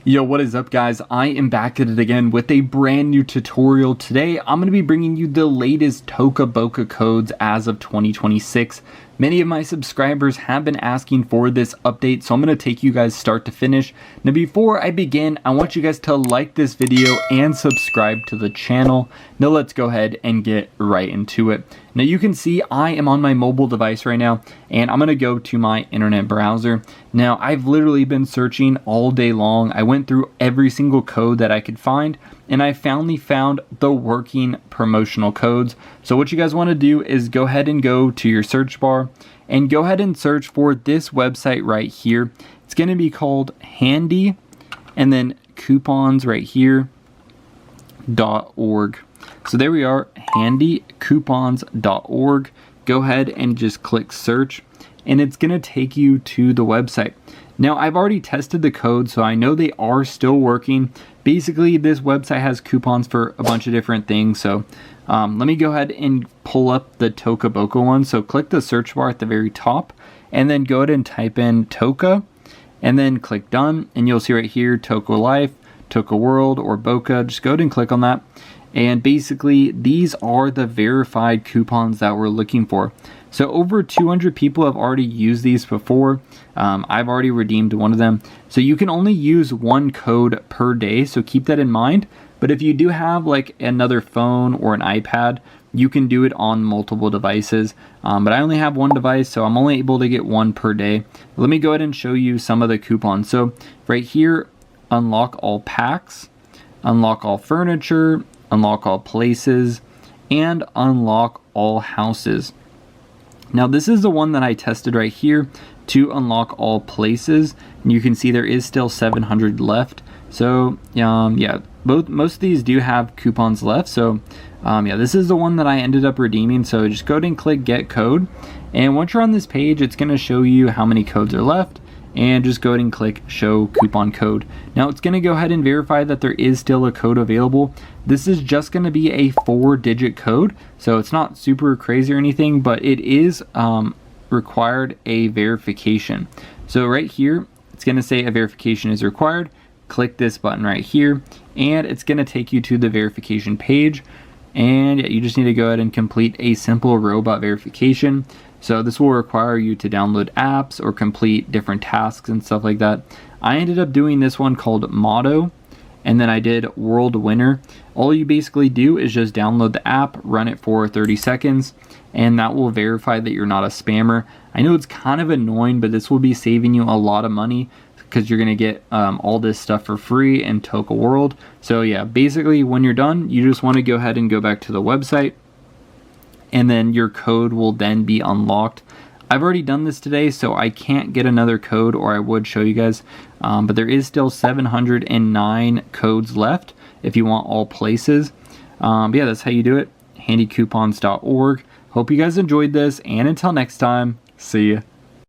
Yo, what is up guys? I am back at it again with a brand new tutorial. Today I'm going to be bringing you the latest Toca Boca codes as of 2026. Many of my subscribers have been asking for this update, so I'm going to take you guys start to finish. Now before I begin, I want you guys to like this video and subscribe to the channel. Now let's go ahead and get right into it. Now you can see I am on my mobile device right now, and I'm going to go to my internet browser. Now I've literally been searching all day long. I went through every single code that I could find, and I finally found the working promotional codes. So what you guys want to do is go ahead and go to your search bar and go ahead and search for this website right here. It's going to be called handy and then coupons right here .org. So there we are, handycoupons.org. Go ahead and just click search, and it's going to take you to the website. Now I've already tested the code, so I know they are still working. Basically this website has coupons for a bunch of different things. So let me go ahead and pull up the Toca Boca one. So click the search bar at the very top and then go ahead and type in Toca and then click done, and you'll see right here Toca Life, Toca World, or Boca. Just go ahead and click on that. And basically these are the verified coupons that we're looking for. So over 200 people have already used these before. I've already redeemed one of them. So you can only use one code per day, so keep that in mind. But if you do have like another phone or an iPad, you can do it on multiple devices. But I only have one device, so I'm only able to get one per day. Let me go ahead and show you some of the coupons. So right here, unlock all packs, unlock all furniture, unlock all places, and unlock all houses. Now this is the one that I tested right here to unlock all places, and you can see there is still 700 left. So yeah, most of these do have coupons left. So yeah, this is the one that I ended up redeeming. So just go ahead and click get code, and once you're on this page, it's going to show you how many codes are left, and just go ahead and click show coupon code. Now it's going to go ahead and verify that there is still a code available. This is just going to be a 4-digit code, so it's not super crazy or anything, but it is required a verification. So right here, it's going to say a verification is required. Click this button right here, and it's going to take you to the verification page. And yeah, you just need to go ahead and complete a simple robot verification. So this will require you to download apps or complete different tasks and stuff like that. I ended up doing this one called Motto, and then I did World Winner. All you basically do is just download the app, run it for 30 seconds, and that will verify that you're not a spammer. I know it's kind of annoying, but this will be saving you a lot of money because you're going to get all this stuff for free in Toca World. So yeah, basically when you're done, you just want to go ahead and go back to the website, and then your code will then be unlocked. I've already done this today, so I can't get another code, or I would show you guys, but there is still 709 codes left if you want all places. But yeah, that's how you do it. handycoupons.org. Hope you guys enjoyed this, and until next time, see ya.